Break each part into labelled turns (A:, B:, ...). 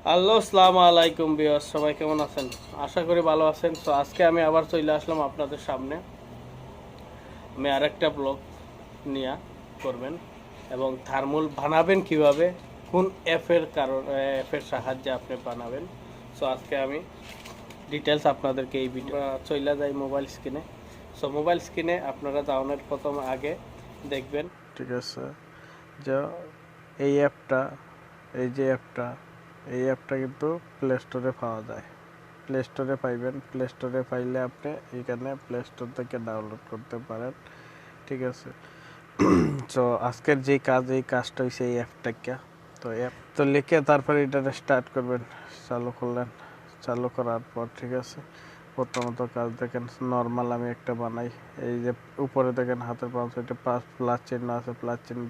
A: Hello, আসসালামু আলাইকুম viewers, সবাই কেমন আছেন? আশা করি ভালো আছেন। তো আজকে আমি আবার চলে আসলাম আপনাদের সামনে। আমি আরেকটা ব্লগ নিয়ে করবেন এবং থার্মোল বানাবেন কিভাবে, কোন অ্যাপের সাহায্যে আপনি বানাবেন। সো আজকে আমি ডিটেলস আপনাদেরকে এই ভিডিও চলে যাই মোবাইল স্ক্রিনে। সো মোবাইল স্ক্রিনে আপনারা যাওয়ার প্রথম আগে দেখবেন, ঠিক আছে, যে এই অ্যাপটা, এই অ্যাপটা কিন্তু প্লে স্টোরে পাওয়া যায়। প্লে স্টোরে পাইবেন। প্লে স্টোরে পাইলে আপনি এখানে প্লে স্টোর থেকে ডাউনলোড করতে পারেন, ঠিক আছে। তো আজকের এই কাজটা হয়েছে এই অ্যাপটাকে। তো অ্যাপ তো লিখে তারপরে এটা স্টার্ট করবেন। চালু করলেন। চালু করার পর, ঠিক আছে, প্রথমত কাজ দেখেন নর্মাল আমি একটা বানাই। এই যে উপরে দেখেন হাতের বাম সাইডে প্লাস চিহ্ন আছে, প্লাস চিহ্ন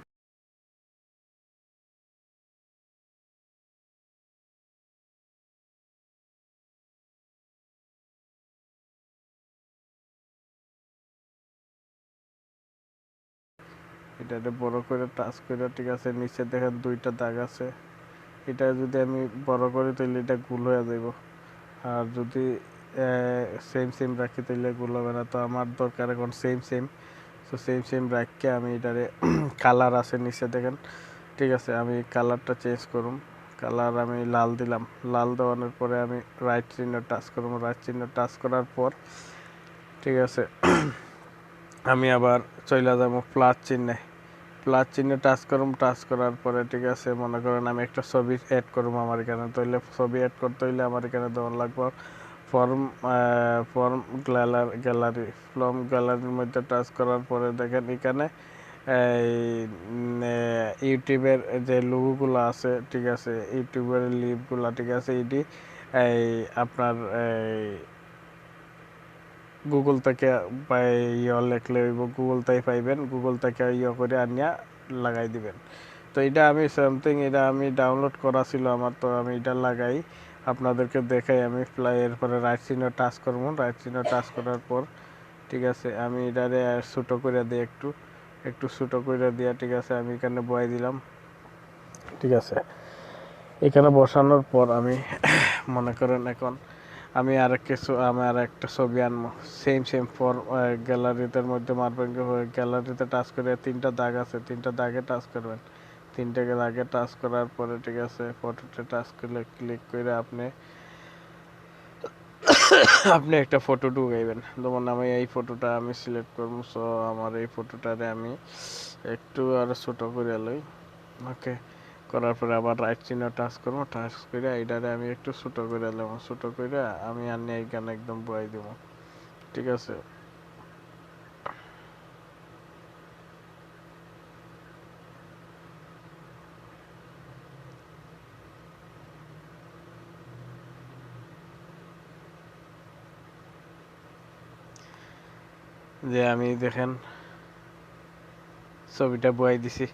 A: এটাতে বড় করে টাচ করে, ঠিক আছে। নিচে দেখেন দুইটা দাগ আছে। এটা যদি আমি বড় করি তাহলে এটা গোল হয়ে যাব। আর যদি সেম সেম রাখি তাহলে গোল হবে না। তো আমার দরকার এখন সেম সেম। তো সেম সেম রাখকে আমি এটারে কালার আছে নিচে দেখেন, ঠিক আছে। আমি কালারটা চেঞ্জ করুম। কালার আমি লাল দিলাম। লাল দেওয়ানোর পরে আমি রাইট চিহ্ন টাচ করুম। রাইট চিহ্ন টাচ করার পর, ঠিক আছে, আমি আবার চলে যাব প্লাস চিহ্নে। প্লাস চিহ্নে টাচ করুম। টাচ করার পরে, ঠিক আছে, মনে করেন আমি একটা ছবি অ্যাড করুম আমার এখানে। তাইলে ছবি অ্যাড করতে হইলে আমার এখানে দেওয়ার লাগবে ফর্ম ফর্ম গ্যালারি। ফর্ম গ্যালারির মধ্যে টাচ করার পরে দেখেন এখানে এই ইউটিউবের যে লোগোগুলো আছে, ঠিক আছে, ইউটিউবের লিপগুলো, ঠিক আছে, এটি এই আপনার এই গুগল থেকে লেখলে হইব, গুগল থেকে পাইবেন। গুগল থেকে করে আনিয়া লাগাই দিবেন। তো এটা আমি সামথিং এটা আমি ডাউনলোড করা ছিল আমার। তো আমি এটা লাগাই আপনাদেরকে দেখাই। আমি এরপরে রাইট চিহ্ন টাচ করবো। রাইট চিহ্ন টাচ করার পর, ঠিক আছে, আমি এটারে ছোটো করে দিই, একটু একটু ছোটো করে দিয়া, ঠিক আছে, আমি এখানে বয়াই দিলাম, ঠিক আছে। এখানে বসানোর পর আমি মনে করেন এখন আমি আর একটা ছবি আনবো। সেম সেম ফর গ্যালারিতে মধ্যে মারবেন। গ্যালারিতে টাচ করে তিনটা দাগ আছে, তিনটা দাগে টাচ করবেন। তিনটে দাগে টাচ করার পরে, ঠিক আছে, ফটোতে টাচ করলে ক্লিক করে আপনি আপনি একটা ফটো ঢুকাইবেন। যেমন আমি এই ফটোটা আমি সিলেক্ট করবো। সো আমার এই ফটোটারে আমি একটু আরো ছোট করে লই। ওকে, করার পরে আবার রাইট চিহ্ন টাচ করবো। টাচ করে এইটারে আমি একটু ছোট করে নেবো। ছোট করে আমি আনি এইখানে একদম বয়াই দেবো, ঠিক আছে। যে আমি দেখেন ছবিটা বয়াই দিছি।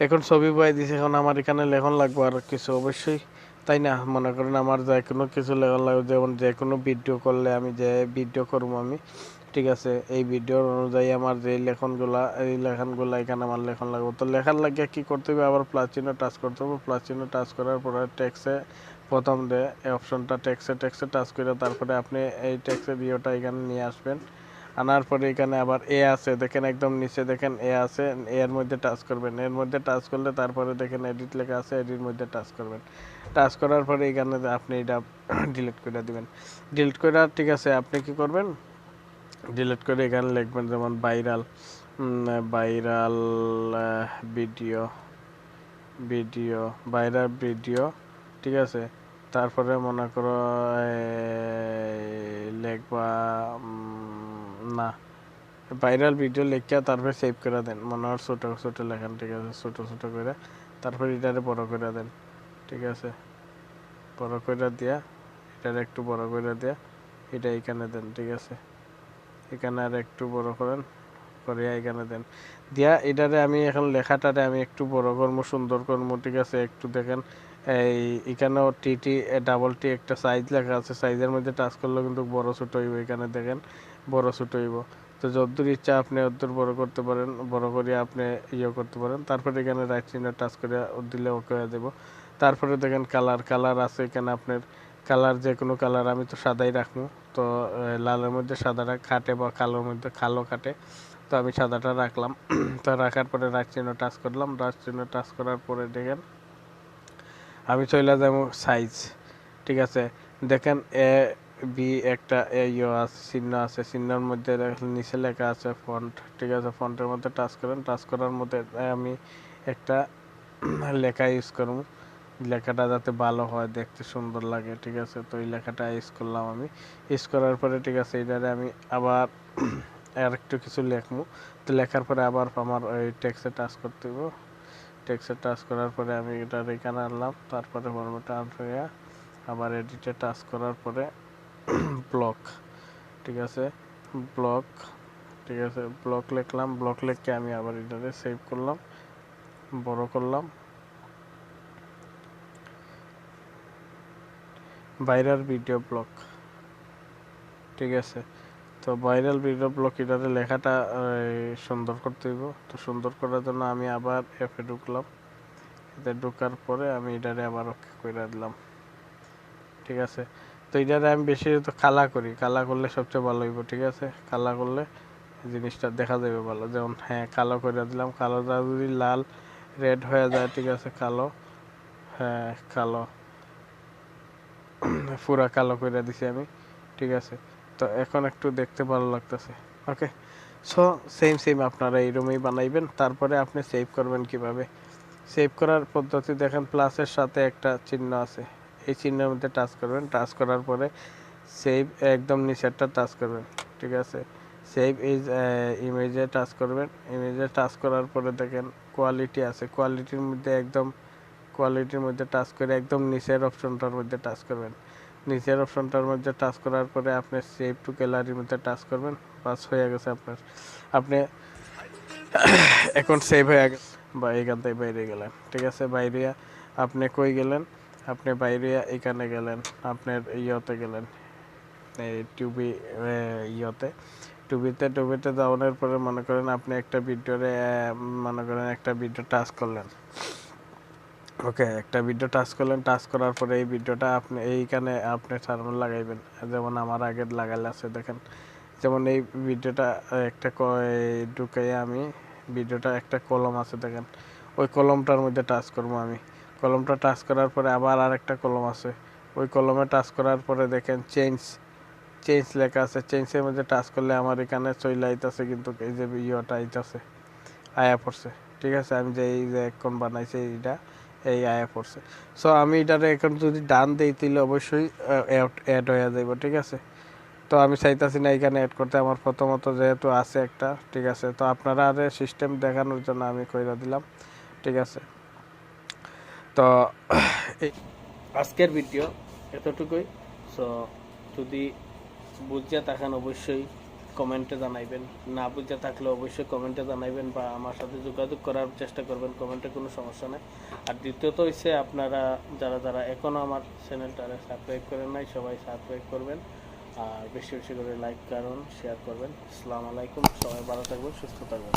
A: এখন ছবি বয়াই দিছি। এখন আমার এখানে লেখন লাগবে আর কিছু, অবশ্যই, তাই না? মনে করেন আমার যে কোনো কিছু লেখন লাগবে। যেমন যে কোনো ভিডিও করলে আমি যে ভিডিও করবো আমি, ঠিক আছে, এই ভিডিওর অনুযায়ী আমার যে লেখনগুলা, এই লেখনগুলা এখানে আমার লেখন লাগবে। তো লেখার লাগিয়ে কি করতে হবে? আবার প্লাস চিহ্ন টাচ করতে হবে। প্লাস চিহ্ন টাচ করার পরে টেক্সে প্রথম যে অপশনটা, টেক্সে টাচ করে তারপরে আপনি এই টেক্সের ভিডিওটা এখানে নিয়ে আসবেন। আনার পরে এখানে আবার এ আছে দেখেন, একদম নিচে দেখেন এ আছে। এর মধ্যে টাচ করবেন। এর মধ্যে টাচ করলে তারপরে দেখেন এডিট লেখা আছে, এডির মধ্যে টাচ করবেন। টাচ করার পরে এখানে আপনি এটা ডিলিট করে দিবেন। ডিলিট করে, ঠিক আছে, আপনি কি করবেন? ডিলিট করে এখানে লিখবেন যেমন viral, viral video, video viral video, ঠিক আছে। তারপরে মনে করো লিখবা না, ভাইরাল ভিডিও লিখে তারপরে সেভ করে দেন। মনে হয় ছোটো ছোটো লেখেন, ঠিক আছে, ছোটো ছোটো করে তারপরে এটারে বড় করে দেন, ঠিক আছে। বড় করে দিয়া, এটারে একটু বড় করে দিয়া এটা এখানে দেন, ঠিক আছে। এখানে আর একটু বড় করেন, করিয়া এখানে দেন। দিয়া এটারে আমি এখন লেখাটারে আমি একটু বড় করবো, সুন্দর করবো, ঠিক আছে। একটু দেখেন এই এখানেও টি ডাবল টি একটা সাইজ লেখা আছে। সাইজের মধ্যে টাচ করলেও কিন্তু বড় ছোট হইব। এখানে দেখেন বড় ছোট হইব। তো যতদূর ইচ্ছা আপনি অতদূর বড় করতে পারেন, বড় করে আপনি করতে পারেন। তারপরে এখানে রাইট চিহ্ন টাচ করে দিলে ওকে হয়ে যাব। তারপরে দেখেন কালার আছে এখানে আপনার কালার যে কোনো কালার, আমি তো সাদাই রাখবো। তো লালের মধ্যে সাদাটা খাটে বা কালোর মধ্যে কালো কাটে, তো আমি সাদাটা রাখলাম। তো রাখার পরে রাইট চিহ্ন টাচ করলাম, রাইট চিহ্ন টাচ করার পরে দেখেন আমি চলে যাব সাইজ, ঠিক আছে। দেখেন এ বি একটা আছে চিহ্ন আছে, চিহ্নের মধ্যে নিচে লেখা আছে ফন্ট, ঠিক আছে। ফন্টের মধ্যে টাচ করেন, টাচ করার মধ্যে আমি একটা লেখা ইউজ করব, লেখাটা যাতে ভালো হয়, দেখতে সুন্দর লাগে, ঠিক আছে। তো এই লেখাটা ইউজ করলাম আমি, ইউজ করার পরে ঠিক আছে এটারে আমি আবার আর একটু কিছু লিখবো। তো লেখার পরে আবার আমার ওই টেক্সটে টাচ করতে হবে, টেক্সটে টাচ করার পরে আমি এটা এখানে আনলাম, তারপরে ফরম্যাটে আনতে আবার এডিটে টাচ করার পরে ব্লক, ঠিক আছে, ব্লক, ঠিক আছে, ব্লক লিখলাম। ব্লক লিখে আমি আবার এটারে সেভ করলাম, বড় করলাম, ভাইরাল ভিডিও ব্লক, ঠিক আছে। তো ভাইরাল ভিডিও ব্লক এটাতে লেখাটা সুন্দর করতে হইব। তো সুন্দর করার জন্য আমি আবার অ্যাপে ঢুকলাম, এতে ঢোকার পরে আমি এটারে আবার ওকে করে দিলাম, ঠিক আছে। তো এটারে আমি বেশি তো কালা করি, কালা করলে সবচেয়ে ভালো হইব, ঠিক আছে। কালা করলে জিনিসটা দেখা যাবে ভালো, যেমন হ্যাঁ কালো করে দিলাম। কালোটা যদি লাল রেড হয়ে যায়, ঠিক আছে, কালো, হ্যাঁ কালো, পুরা কালো করে দিছি আমি, ঠিক আছে। তো এখন একটু দেখতে ভালো লাগতেছে, ওকে। সো সেম আপনারা এইরকমই বানাইবেন। তারপরে আপনি সেভ করবেন কিভাবে, সেভ করার পদ্ধতি দেখেন, প্লাসের সাথে একটা চিহ্ন আছে, এই চিহ্নের মধ্যে টাচ করবেন, টাচ করার পরে সেভ একদম নিচেরটা টাচ করবেন, ঠিক আছে। সেভ ইজ ইমেজে টাচ করবেন, ইমেজে টাচ করার পরে দেখেন কোয়ালিটি আছে, কোয়ালিটির মধ্যে একদম কোয়ালিটির মধ্যে টাচ করে একদম নিচের অপশনটার মধ্যে টাচ করবেন। নিচের অপশনটার মধ্যে টাচ করার পরে আপনি সেভ টু গ্যালারির মধ্যে টাচ করবেন, পাস হয়ে গেছে আপনার। আপনি এখন সেভ হয়ে গেছে বা এখান থেকে বাইরে গেলেন, ঠিক আছে। বাইরে আপনি কই গেলেন, আপনি বাইরে এখানে গেলেন, আপনার ইয়েতে গেলেন, এই টিভি ইয়েতে, টিভিতে যাওয়ার পরে মনে করেন আপনি একটা ভিডিওরে মনে করেন একটা ভিডিও টাচ করলেন, ওকে, একটা ভিডিও টাচ করলেন, টাচ করার পরে এই ভিডিওটা আপনি এইখানে আপনি সারমন লাগাইবেন, যেমন আমার আগে লাগাইলে আছে দেখেন। যেমন এই ভিডিওটা একটা ঢুকাই আমি, ভিডিওটা একটা কলম আছে দেখেন, ওই কলমটার মধ্যে টাচ করবো আমি। কলমটা টাচ করার পরে আবার আরেকটা কলম আছে, ওই কলমে টাচ করার পরে দেখেন চেঞ্জ চেঞ্জ লেখা আছে, চেঞ্জের মধ্যে টাচ করলে আমার এখানে চলে আইতাছে, কিন্তু এই যে ইয়েটা আইতাছে, আয়া পড়ছে, ঠিক আছে। আমি যে এই যে এখন বানাইছি এইটা, এই আয়া পড়ছে। সো আমি এটারে এখন যদি ডান দিই তাহলে অবশ্যই অ্যাড হয়ে যাইব, ঠিক আছে। তো আমি চাইতাছি না এখানে অ্যাড করতে, আমার প্রথমত যেহেতু আছে একটা, ঠিক আছে। তো আপনারা আরে সিস্টেম দেখানোর জন্য আমি কইরা দিলাম, ঠিক আছে। তো এই আজকের ভিডিও এতটুকুই। সো যদি বুঝিয়া থাকেন অবশ্যই কমেন্টে জানাইবেন, না বুঝে থাকলে অবশ্যই কমেন্টে জানাইবেন বা আমার সাথে যোগাযোগ করার চেষ্টা করবেন, কমেন্টে কোনো সমস্যা নেই। আর দ্বিতীয়ত হচ্ছে আপনারা যারা এখনও আমার চ্যানেলটারে সাবস্ক্রাইব করেন নাই, সবাই সাবস্ক্রাইব করবেন, আর বেশি বেশি করে লাইক করুন, শেয়ার করবেন। আসসালামু আলাইকুম, সবাই ভালো থাকবেন, সুস্থ থাকবেন।